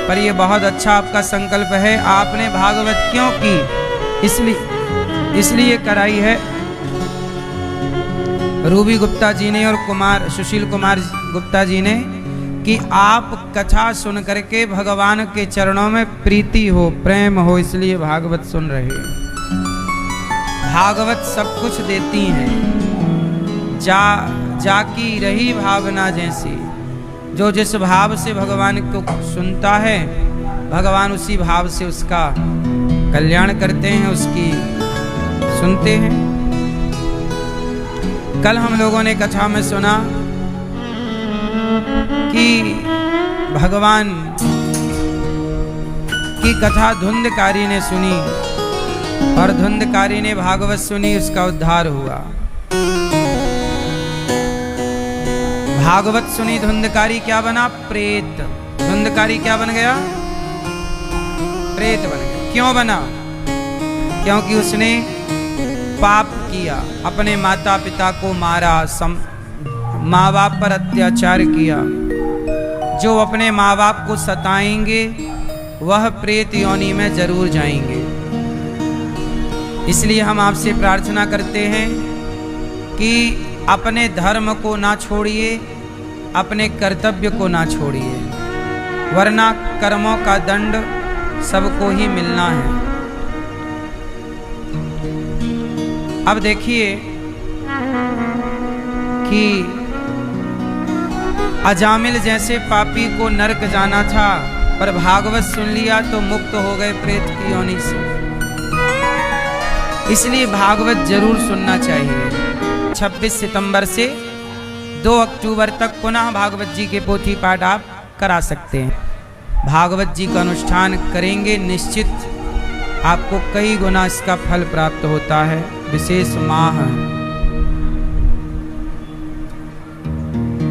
पर ये बहुत अच्छा आपका संकल्प है। आपने भागवत क्यों की, इसलिए कराई है रूबी गुप्ता जी ने और सुशील कुमार गुप्ता जी ने, कि आप कथा सुन करके भगवान के चरणों में प्रीति हो, प्रेम हो, इसलिए भागवत सुन रहे हैं। भागवत सब कुछ देती हैं। जाकी रही भावना जैसी, जो जिस भाव से भगवान को सुनता है, भगवान उसी भाव से उसका कल्याण करते हैं, उसकी सुनते हैं। कल हम लोगों ने कथा में सुना कि भगवान की कथा धुंधकारी ने सुनी और धुंधकारी ने भागवत सुनी, उसका उद्धार हुआ। भागवत सुनी धुंधकारी, क्या बना? प्रेत। धुंधकारी क्या बन गया? प्रेत बन गया। क्यों बना? क्योंकि उसने पाप किया, अपने माता पिता को मारा, माँ बाप पर अत्याचार किया। जो अपने माँ बाप को सताएंगे वह प्रेत योनि में जरूर जाएंगे। इसलिए हम आपसे प्रार्थना करते हैं कि अपने धर्म को ना छोड़िए, अपने कर्तव्य को ना छोड़िए, वरना कर्मों का दंड सबको ही मिलना है। अब देखिए कि अजामिल जैसे पापी को नरक जाना था, पर भागवत सुन लिया तो मुक्त हो गए प्रेत की योनि से। इसलिए भागवत जरूर सुनना चाहिए। 26 सितंबर से 2 अक्टूबर तक पुनः भागवत जी के पोथी पाठ आप करा सकते हैं। भागवत जी का अनुष्ठान करेंगे, निश्चित आपको कई गुना इसका फल प्राप्त होता है। विशेष माह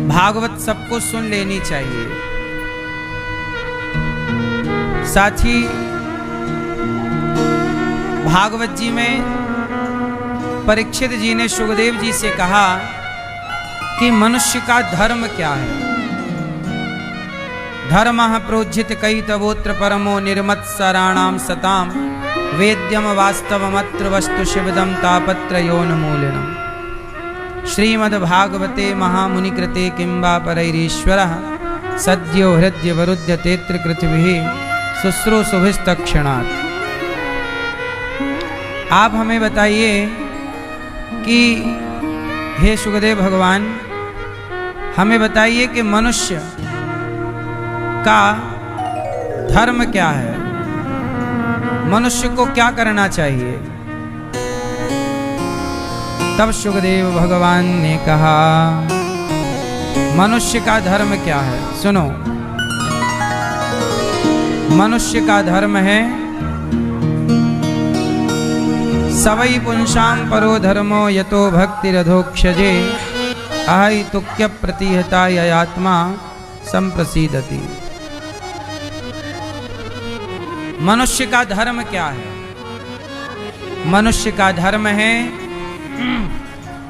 भागवत सबको सुन लेनी चाहिए। साथ ही भागवत जी में परीक्षित जी ने सुखदेव जी से कहा कि मनुष्य का धर्म क्या है। धर्मः प्रोज्झित कई तवोत्र परमो निर्मत्सराणाम सताम वेद्यम वास्तवमत्र वस्तु शिवदम तापत्रयोन्मूलिनम्। श्रीमद्भागवते महामुनिकृते किंबा परैरीश्वरः सद्यो हृदय वरुध्य तेत्र कृतिभिः शुश्रूषुभिस्तक्षणात्। आप हमें बताइए कि हे सुखदेव भगवान, हमें बताइए कि मनुष्य का धर्म क्या है, मनुष्य को क्या करना चाहिए। तब सुखदेव भगवान ने कहा मनुष्य का धर्म क्या है। सुनो, मनुष्य का धर्म है सवै पुंसां परो धर्मो यतो भक्तिरधोक्षजे अहैतुक्य प्रतिहता ययात्मा संप्रसीदति। मनुष्य का धर्म क्या है? मनुष्य का धर्म है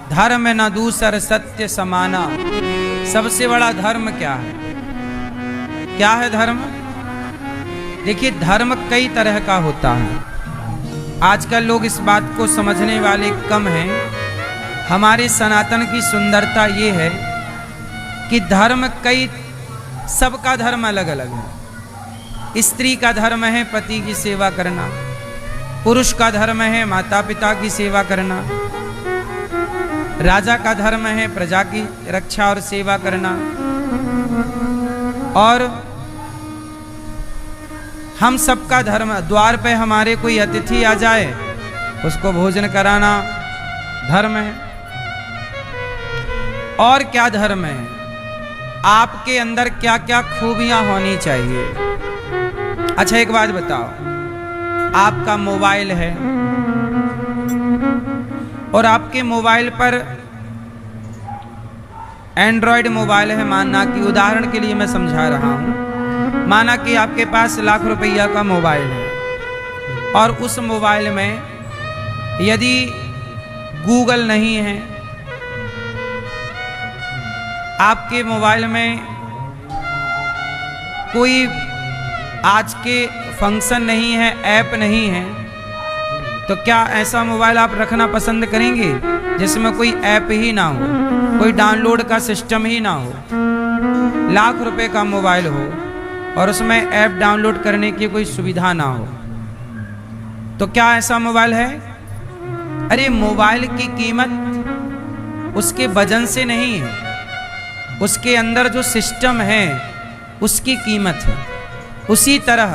धर्म न दूसर सत्य समाना। सबसे बड़ा धर्म क्या है? क्या है धर्म? देखिए, धर्म कई तरह का होता है। आजकल लोग इस बात को समझने वाले कम हैं। हमारे सनातन की सुंदरता ये है कि धर्म सबका धर्म अलग अलग है। स्त्री का धर्म है पति की सेवा करना, पुरुष का धर्म है माता पिता की सेवा करना, राजा का धर्म है प्रजा की रक्षा और सेवा करना, और हम सबका धर्म, द्वार पे हमारे कोई अतिथि आ जाए उसको भोजन कराना धर्म है। और क्या धर्म है? आपके अंदर क्या क्या खूबियां होनी चाहिए। अच्छा, एक बात बताओ, आपका मोबाइल है और आपके मोबाइल पर एंड्रॉयड मोबाइल है, माना कि उदाहरण के लिए मैं समझा रहा हूं, माना कि आपके पास लाख रुपया का मोबाइल है और उस मोबाइल में यदि गूगल नहीं है, आपके मोबाइल में कोई आज के फंक्शन नहीं है, ऐप नहीं है, तो क्या ऐसा मोबाइल आप रखना पसंद करेंगे जिसमें कोई ऐप ही ना हो, कोई डाउनलोड का सिस्टम ही ना हो? लाख रुपए का मोबाइल हो और उसमें ऐप डाउनलोड करने की कोई सुविधा ना हो, तो क्या ऐसा मोबाइल है? अरे मोबाइल की कीमत उसके वजन से नहीं है, उसके अंदर जो सिस्टम है उसकी कीमत है। उसी तरह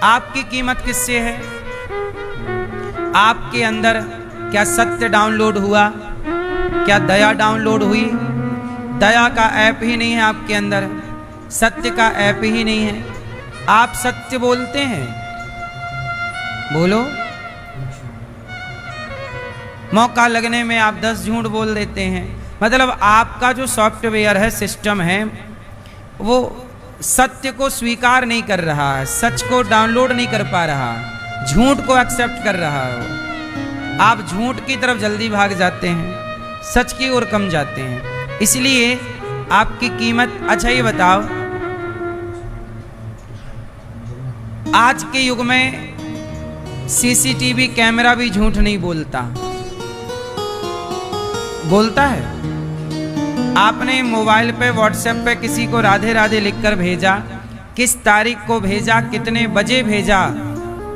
आपकी कीमत किससे है? आपके अंदर क्या सत्य डाउनलोड हुआ? क्या दया डाउनलोड हुई? दया का ऐप ही नहीं है आपके अंदर, सत्य का ऐप ही नहीं है। आप सत्य बोलते हैं? बोलो। मौका लगने में आप 10 झूठ बोल देते हैं। मतलब आपका जो सॉफ्टवेयर है, सिस्टम है, वो सत्य को स्वीकार नहीं कर रहा है, सच को डाउनलोड नहीं कर पा रहा, झूठ को एक्सेप्ट कर रहा है। आप झूठ की तरफ जल्दी भाग जाते हैं, सच की ओर कम जाते हैं, इसलिए आपकी कीमत। अच्छा ये बताओ, आज के युग में सीसीटीवी कैमरा भी झूठ नहीं बोलता, बोलता है? आपने मोबाइल पे, व्हाट्सएप पे किसी को राधे राधे लिखकर भेजा, किस तारीख को भेजा, कितने बजे भेजा,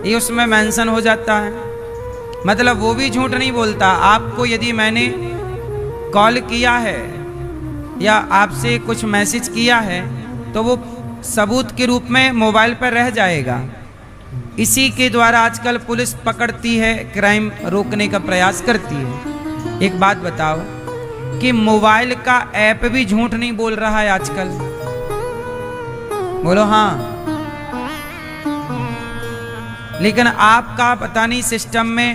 ये उसमें मेंशन हो जाता है। मतलब वो भी झूठ नहीं बोलता। आपको यदि मैंने कॉल किया है या आपसे कुछ मैसेज किया है तो वो सबूत के रूप में मोबाइल पर रह जाएगा। इसी के द्वारा आजकल पुलिस पकड़ती है, क्राइम रोकने का प्रयास करती है। एक बात बताओ कि मोबाइल का ऐप भी झूठ नहीं बोल रहा है आजकल? बोलो हाँ। लेकिन आपका पता नहीं सिस्टम में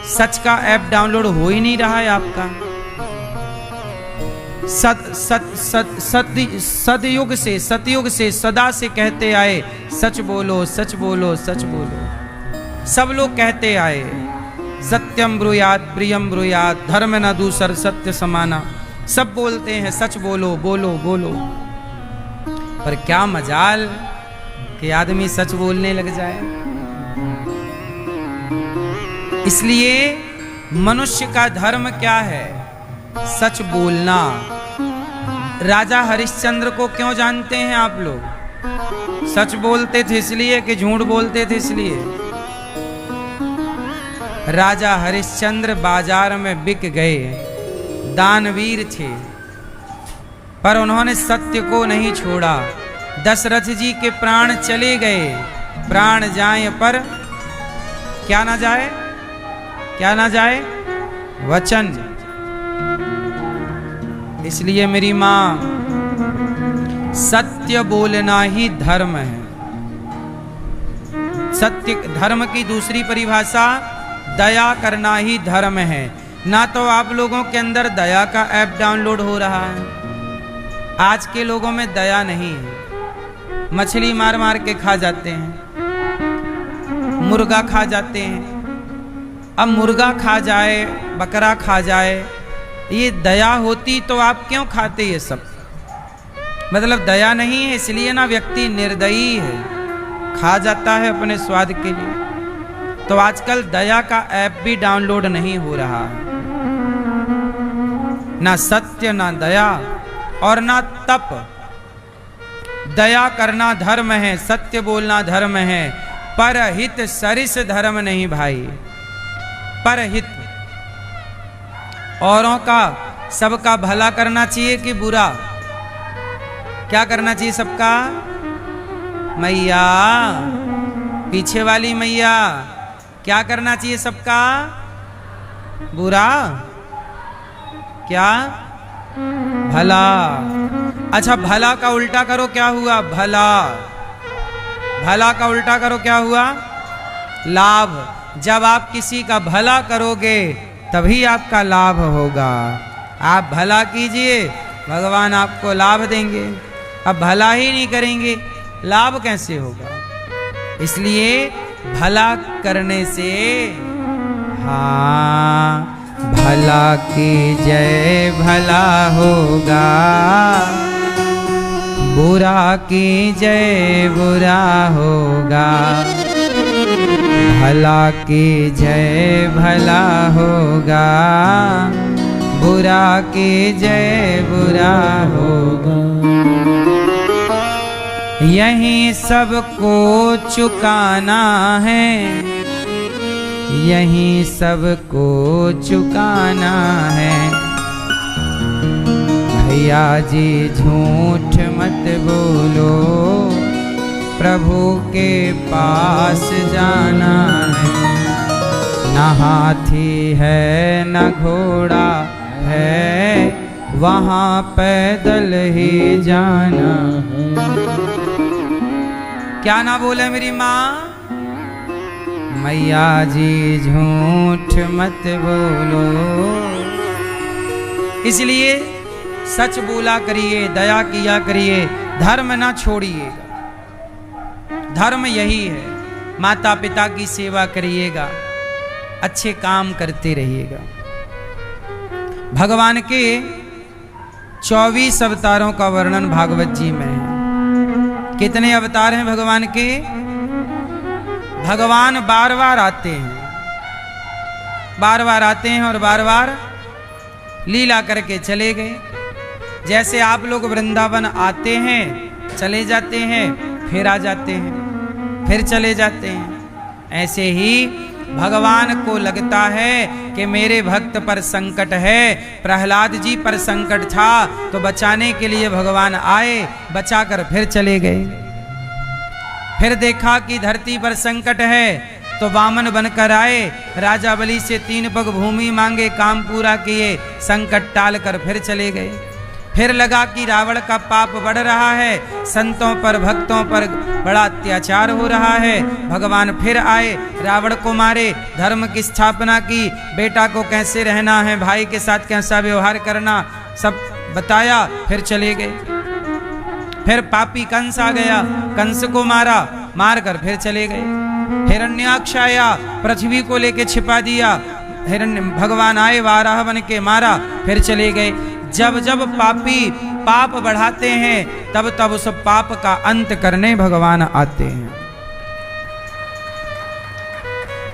सच का ऐप डाउनलोड हो ही नहीं रहा है आपका। सतयुग से सदा से कहते आए, सच बोलो सच बोलो सच बोलो। सब लोग कहते आए, सत्यम ब्रूयात प्रियम ब्रूयात, धर्म न दूसर सत्य समाना। सब बोलते हैं सच बोलो बोलो बोलो, पर क्या मजाल कि आदमी सच बोलने लग जाए। इसलिए मनुष्य का धर्म क्या है? सच बोलना। राजा हरिश्चंद्र को क्यों जानते हैं आप लोग? सच बोलते थे इसलिए कि झूठ बोलते थे इसलिए? राजा हरिश्चंद्र बाजार में बिक गए, दानवीर थे, पर उन्होंने सत्य को नहीं छोड़ा। दशरथ जी के प्राण चले गए, प्राण जाए पर क्या ना जाए, क्या ना जाए? वचन। इसलिए मेरी मां, सत्य बोलना ही धर्म है। सत्य धर्म की दूसरी परिभाषा दया करना ही धर्म है। ना तो आप लोगों के अंदर दया का ऐप डाउनलोड हो रहा है। आज के लोगों में दया नहीं है। मछली मार मार के खा जाते हैं, मुर्गा खा जाते हैं। अब मुर्गा खा जाए, बकरा खा जाए, ये दया होती तो आप क्यों खाते ये सब? मतलब दया नहीं है, इसलिए ना व्यक्ति निर्दयी है, खा जाता है अपने स्वाद के लिए। तो आजकल दया का ऐप भी डाउनलोड नहीं हो रहा है। ना सत्य, ना दया और ना तप। दया करना धर्म है, सत्य बोलना धर्म है, परहित सरिस धर्म नहीं भाई। परहित, औरों का, सबका भला करना चाहिए कि बुरा? क्या करना चाहिए सबका? मैया, पीछे वाली मैया, क्या करना चाहिए सबका? बुरा? क्या? भला। अच्छा, भला का उल्टा करो, क्या हुआ? भला। भला का उल्टा करो, क्या हुआ? लाभ। जब आप किसी का भला करोगे तभी आपका लाभ होगा। आप भला कीजिए, भगवान आपको लाभ देंगे। अब भला ही नहीं करेंगे, लाभ कैसे होगा? इसलिए भला करने से, हाँ, भला कीजिए भला होगा, बुरा कीजिए बुरा होगा। भला की जय भला होगा, बुरा की जय बुरा होगा। यहीं सबको चुकाना है, यहीं सबको चुकाना है। भैया जी झूठ मत बोलो, प्रभु के पास जाना है। न हाथी है न घोड़ा है, वहाँ पैदल ही जाना है। क्या ना बोले मेरी माँ? मैया जी झूठ मत बोलो। इसलिए सच बोला करिए, दया किया करिए, धर्म ना छोड़िएगा। धर्म यही है, माता पिता की सेवा करिएगा, अच्छे काम करते रहिएगा। भगवान के 24 अवतारों का वर्णन भागवत जी में है। कितने अवतार हैं भगवान के? भगवान बार बार आते हैं, बार बार आते हैं और बार बार लीला करके चले गए। जैसे आप लोग वृंदावन आते हैं, चले जाते हैं, फिर आ जाते हैं, फिर चले जाते हैं, ऐसे ही भगवान को लगता है कि मेरे भक्त पर संकट है। प्रहलाद जी पर संकट था तो बचाने के लिए भगवान आए, बचाकर फिर चले गए। फिर देखा कि धरती पर संकट है तो वामन बनकर आए, राजा बलि से 3 पग भूमि मांगे, काम पूरा किए, संकट टालकर फिर चले गए। फिर लगा कि रावण का पाप बढ़ रहा है, संतों पर भक्तों पर बड़ा अत्याचार हो रहा है। भगवान फिर आए, रावण को मारे, धर्म की स्थापना की, बेटा को कैसे रहना है, भाई के साथ कैसा व्यवहार करना, सब बताया, फिर चले गए। फिर पापी कंस आ गया, कंस को मारा, मारकर फिर चले गए। हिरण्याक्ष आया, पृथ्वी को लेके छिपा दिया, भगवान आए, वाराह बन के मारा, फिर चले गए। जब जब पापी पाप बढ़ाते हैं तब तब उस पाप का अंत करने भगवान आते हैं।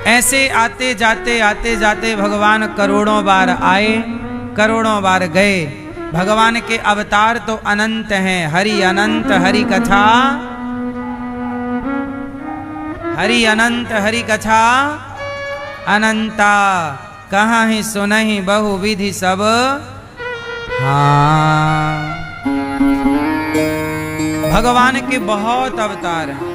ऐसे आते जाते भगवान करोड़ों बार आए, करोड़ों बार गए। भगवान के अवतार तो अनंत हैं, हरि अनंत हरि कथा, हरि अनंत हरि कथा अनंता, कहाँ ही सुनहि बहुविधि सब। हाँ, भगवान के बहुत अवतार हैं,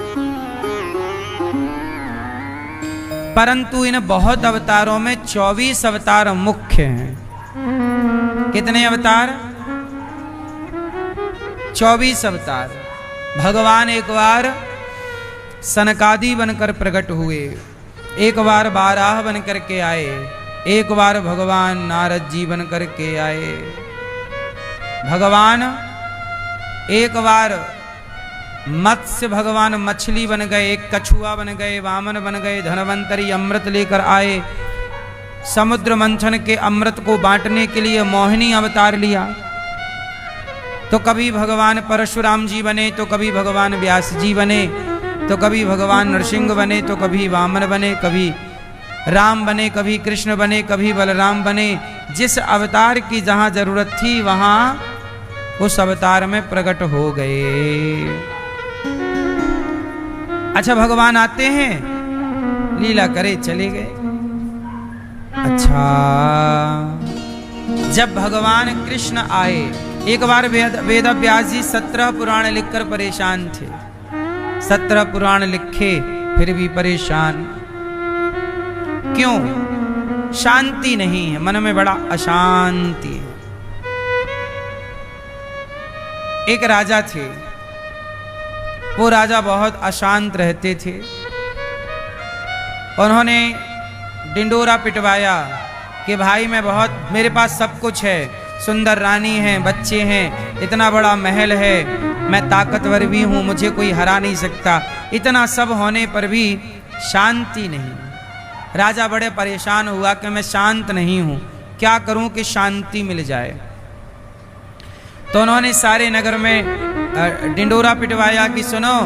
परंतु इन बहुत अवतारों में 24 अवतार मुख्य हैं। कितने अवतार? 24 अवतार। भगवान एक बार सनकादि बनकर प्रकट हुए, एक बार बाराह बनकर के आए, एक बार भगवान नारद जी बनकर के आए। भगवान एक बार मत्स्य भगवान मछली बन गए, एक कछुआ बन गए, वामन बन गए, धनवंतरी अमृत लेकर आए, समुद्र मंथन के अमृत को बांटने के लिए मोहिनी अवतार लिया। तो कभी भगवान परशुराम जी बने, तो कभी भगवान व्यास जी बने, तो कभी भगवान नरसिंह बने, तो कभी वामन बने, कभी राम बने, कभी कृष्ण बने, कभी बलराम बने। जिस अवतार की जहां जरूरत थी वहां उस अवतार में प्रकट हो गए। अच्छा, भगवान आते हैं, लीला करे चले गए। अच्छा, जब भगवान कृष्ण आए, एक बार वेद व्यास जी 17 पुराण लिखकर परेशान थे। 17 पुराण लिखे फिर भी परेशान। क्यों? शांति नहीं है, मन में बड़ा अशांति है। एक राजा थे, वो राजा बहुत अशांत रहते थे। उन्होंने डिंडोरा पिटवाया कि भाई मैं बहुत, मेरे पास सब कुछ है, सुंदर रानी है, बच्चे हैं, इतना बड़ा महल है, मैं ताकतवर भी हूँ, मुझे कोई हरा नहीं सकता। इतना सब होने पर भी शांति नहीं। राजा बड़े परेशान हुआ कि मैं शांत नहीं हूँ, क्या करूँ कि शांति मिल जाए। तो उन्होंने सारे नगर में डिंडोरा पिटवाया कि सुनो,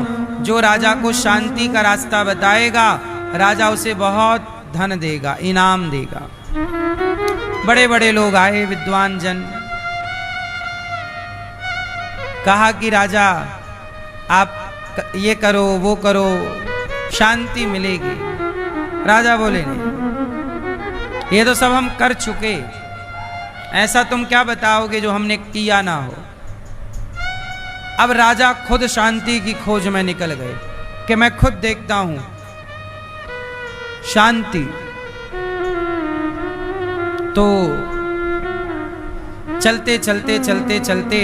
जो राजा को शांति का रास्ता बताएगा राजा उसे बहुत धन देगा, इनाम देगा। बड़े बड़े लोग आए, विद्वान जन। कहा कि राजा आप ये करो वो करो, शांति मिलेगी। राजा बोले नहीं, ये तो सब हम कर चुके, ऐसा तुम क्या बताओगे जो हमने किया ना हो। अब राजा खुद शांति की खोज में निकल गए कि मैं खुद देखता हूं शांति। तो चलते चलते चलते चलते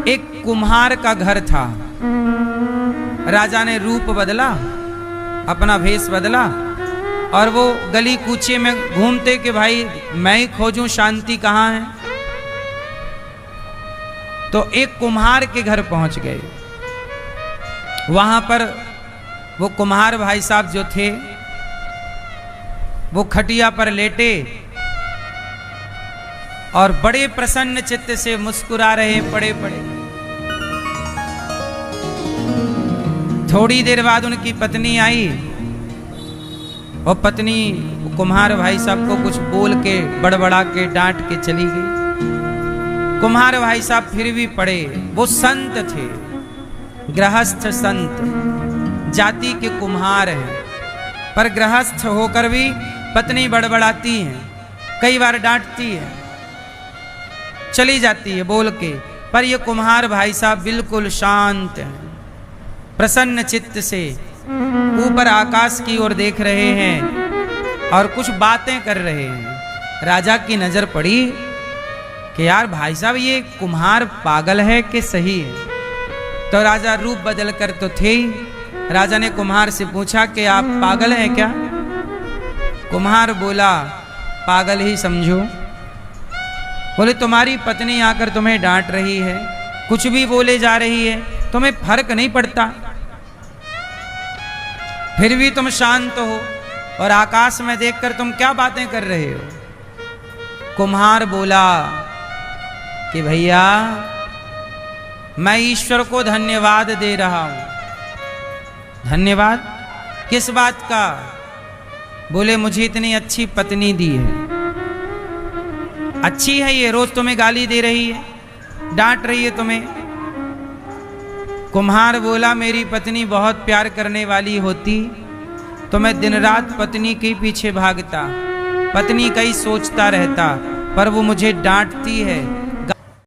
एक कुम्हार का घर था। राजा ने रूप बदला, अपना भेष बदला, और वो गली कूचे में घूमते कि भाई मैं ही खोजूं शांति कहाँ है। तो एक कुम्हार के घर पहुंच गए। वहां पर वो कुम्हार भाई साहब जो थे वो खटिया पर लेटे और बड़े प्रसन्न चित्त से मुस्कुरा रहे, पड़े पड़े। थोड़ी देर बाद उनकी पत्नी आई और पत्नी कुम्हार भाई साहब को कुछ बोल के बड़बड़ा के डांट के चली गई। कुम्हार भाई साहब फिर भी पड़े। वो संत थे, गृहस्थ संत, जाति के कुम्हार हैं, पर गृहस्थ होकर भी पत्नी बड़बड़ाती है, कई बार डांटती है, चली जाती है बोल के, पर ये कुम्हार भाई साहब बिल्कुल शांत हैं, प्रसन्न चित्त से ऊपर आकाश की ओर देख रहे हैं और कुछ बातें कर रहे हैं। राजा की नजर पड़ी कि यार भाई साहब ये कुम्हार पागल है कि सही है। तो राजा रूप बदल कर तो थे ही। राजा ने कुम्हार से पूछा कि आप पागल हैं क्या? कुम्हार बोला पागल ही समझो। बोले तुम्हारी पत्नी आकर तुम्हें डांट रही है, कुछ भी बोले जा रही है, तुम्हें फर्क नहीं पड़ता, फिर भी तुम शांत हो और आकाश में देखकर तुम क्या बातें कर रहे हो? कुम्हार बोला कि भैया मैं ईश्वर को धन्यवाद दे रहा हूं। धन्यवाद किस बात का? बोले मुझे इतनी अच्छी पत्नी दी है। अच्छी है ये, रोज तुम्हें गाली दे रही है, डांट रही है तुम्हें। कुम्हार बोला मेरी पत्नी बहुत प्यार करने वाली होती तो मैं दिन रात पत्नी के पीछे भागता, पत्नी का ही सोचता रहता, पर वो मुझे डांटती है